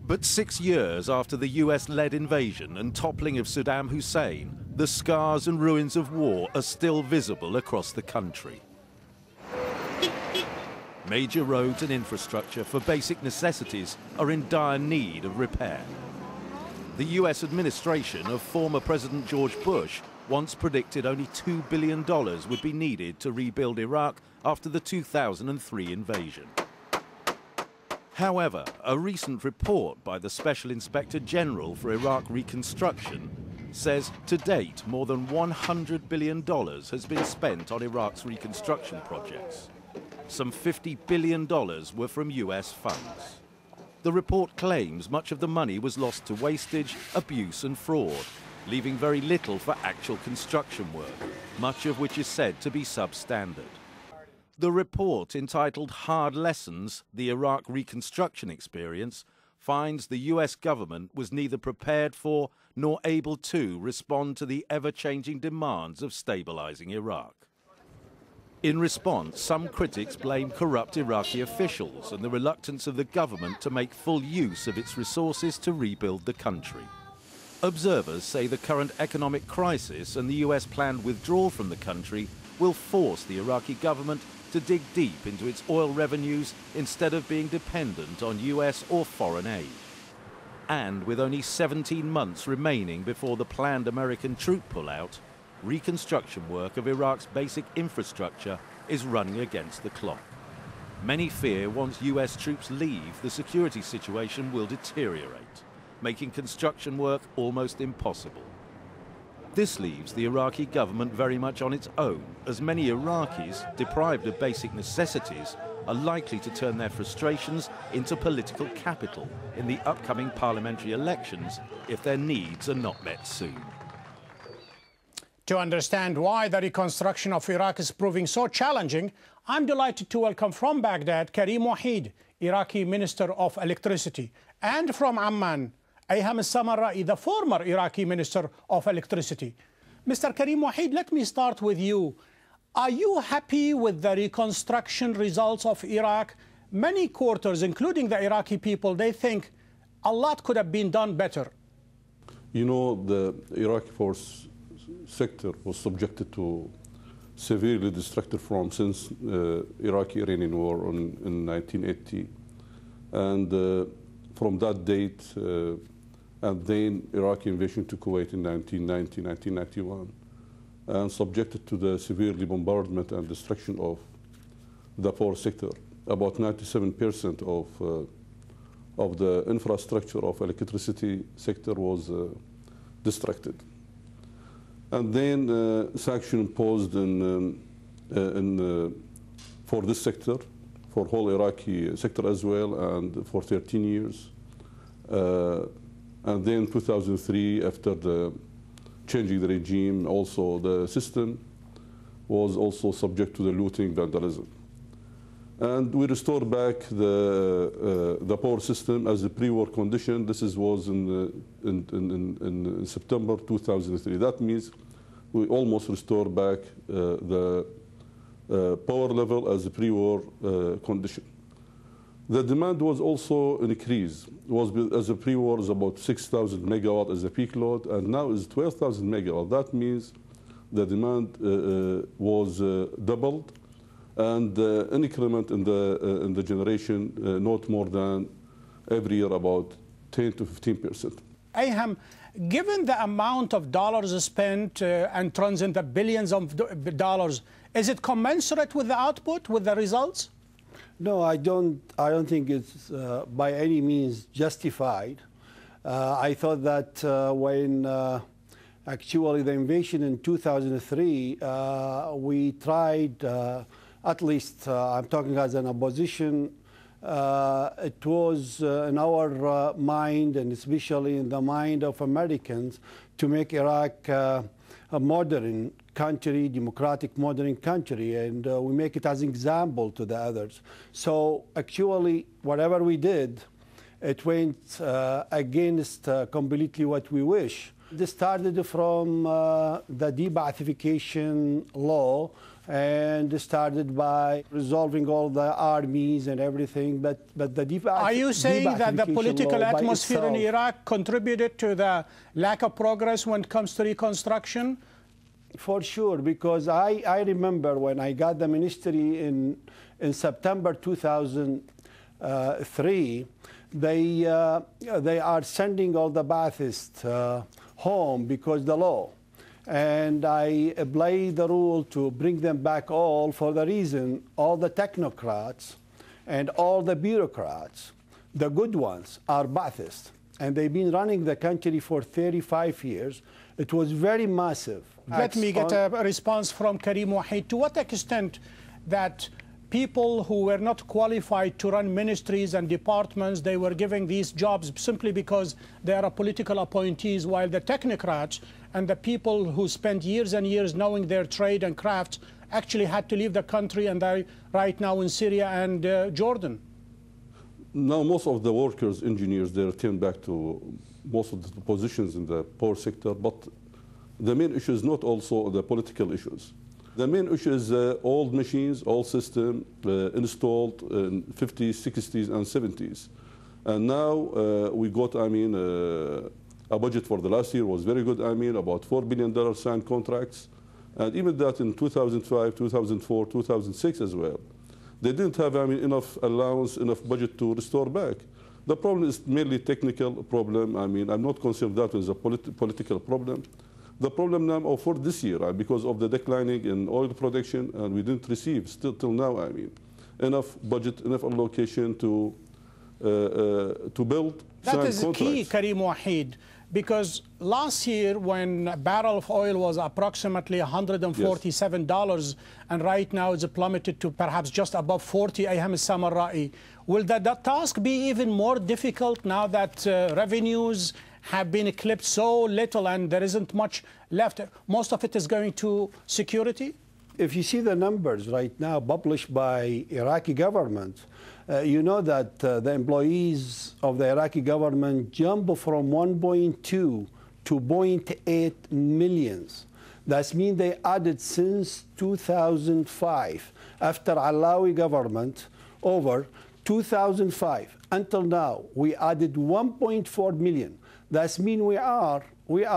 But 6 years after the US-led invasion and toppling of Saddam Hussein, the scars and ruins of war are still visible across the country. Major roads and infrastructure for basic necessities are in dire need of repair. The US administration of former President George Bush once predicted only $2 billion would be needed to rebuild Iraq after the 2003 invasion. However, a recent report by the Special Inspector General for Iraq Reconstruction says to date more than $100 billion has been spent on Iraq's reconstruction projects. Some $50 billion were from US funds. The report claims much of the money was lost to wastage, abuse and fraud, leaving very little for actual construction work, much of which is said to be substandard. The report, entitled Hard Lessons, the Iraq Reconstruction Experience, finds the US government was neither prepared for nor able to respond to the ever-changing demands of stabilizing Iraq. In response, some critics blame corrupt Iraqi officials and the reluctance of the government to make full use of its resources to rebuild the country. Observers say the current economic crisis and the US planned withdrawal from the country will force the Iraqi government to dig deep into its oil revenues instead of being dependent on US or foreign aid. And with only 17 months remaining before the planned American troop pullout, reconstruction work of Iraq's basic infrastructure is running against the clock. Many fear once US troops leave, the security situation will deteriorate, making construction work almost impossible. This leaves the Iraqi government very much on its own, as many Iraqis, deprived of basic necessities, are likely to turn their frustrations into political capital in the upcoming parliamentary elections if their needs are not met soon. To understand why the reconstruction of Iraq is proving so challenging, I'm delighted to welcome from Baghdad Karim Wahid, Iraqi Minister of Electricity, and from Amman, Aiham Alsammarae, the former Iraqi Minister of Electricity. Mr. Karim Wahid, let me start with you. Are you happy with the reconstruction results of Iraq? Many quarters, including the Iraqi people, they think a lot could have been done better. You know, the Iraqi force sector was subjected to severely destructive from since Iraqi-Iranian war in 1980. And from that date, and then Iraqi invasion to Kuwait in 1990, 1991, and subjected to the severely bombardment and destruction of the force sector. About 97% of the infrastructure of electricity sector was destructed. And then sanction imposed for this sector, for whole Iraqi sector as well, and for 13 years. And then 2003, after the changing the regime, also the system was also subject to the looting, vandalism. And we restored back the power system as a pre-war condition. This was in September 2003. That means we almost restored back the power level as a pre-war condition. The demand was also increased. As a pre-war is about 6,000 megawatt as a peak load, and now is 12,000 megawatt. That means the demand was doubled, and increment in the generation not more than every year about 10 to 15%. Aiham, given the amount of dollars spent and turns into billions of dollars, is it commensurate with the output, with the results? No, I don't think it's by any means justified. I thought that when actually the invasion in 2003, we tried, at least I'm talking as an opposition, it was in our mind, and especially in the mind of Americans, to make Iraq a modern country, democratic modern country, and we make it as an example to the others. So actually, whatever we did, it went against completely what we wish. This started from the de-Baathification law and started by resolving all the armies and everything. But the Are you saying that the political atmosphere in Iraq contributed to the lack of progress when it comes to reconstruction? For sure, because I remember when I got the ministry in September 2003, they are sending all the Baathists home because the law. And I applied the rule to bring them back all for the reason all the technocrats and all the bureaucrats, the good ones, are Baathists. And they've been running the country for 35 years. It was very massive. Let me get a response from Karim Wahid. To what extent that people who were not qualified to run ministries and departments, they were giving these jobs simply because they are political appointees, while the technocrats and the people who spent years and years knowing their trade and craft actually had to leave the country, and they're right now in Syria and Jordan? Now most of the workers, engineers, they returned back to most of the positions in the power sector, but the main issue is not also the political issues. The main issue is old machines, old system installed in 50s, 60s, and 70s. And now we got, a budget for the last year was very good, about $4 billion signed contracts. And even that in 2005, 2004, 2006 as well. They didn't have enough allowance, enough budget to restore back. The problem is mainly technical problem. I'm not concerned that is a political problem. The problem now for this year, because of the declining in oil production, and we didn't receive still till now, enough budget, enough allocation to build. That is contracts. Key, Karim Wahid, because last year when a barrel of oil was approximately $147, yes, and right now it's plummeted to perhaps just above 40, Aiham Alsammarae, will that task be even more difficult now that revenues have been clipped so little and there isn't much left? Most of it is going to security? If you see the numbers right now published by Iraqi government, you know that the employees of the Iraqi government jump from 1.2 to 0.8 millions. That means they added since 2005, after Alawi government, over 2005 until now, we added 1.4 million. That means we are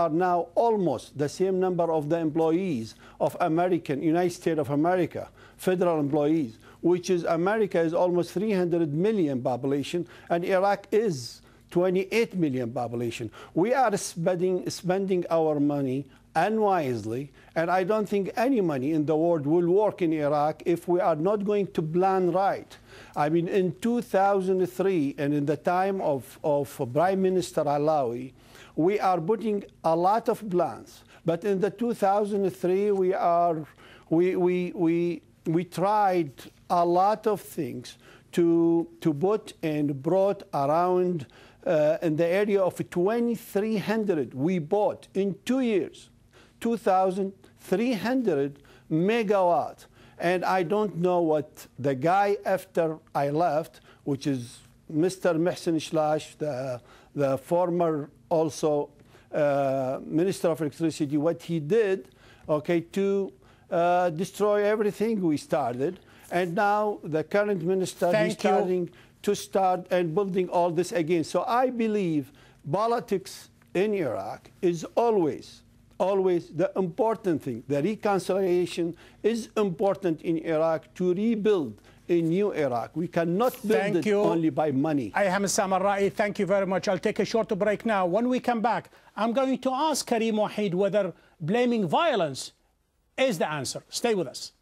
now almost the same number of the employees of United States of America, federal employees, which is America is almost 300 million population, and Iraq is 28 million population. We are spending our money unwisely, and I don't think any money in the world will work in Iraq if we are not going to plan right. In 2003 and in the time of Prime Minister Alawi, we are putting a lot of plans. But in the 2003, we tried a lot of things to put and brought around in the area of 2,300. We bought in 2 years 2,300 megawatt. And I don't know what the guy after I left, which is Mr. Mohsen Shlash, the former also Minister of Electricity, what he did, to destroy everything we started. And now the current minister is starting to start and building all this again. So I believe politics in Iraq is always the important thing. The reconciliation is important in Iraq to rebuild a new Iraq. We cannot build it only by money. Aiham Alsammarae, thank you very much. I'll take a short break now. When we come back, I'm going to ask Karim Wahid whether blaming violence is the answer. Stay with us.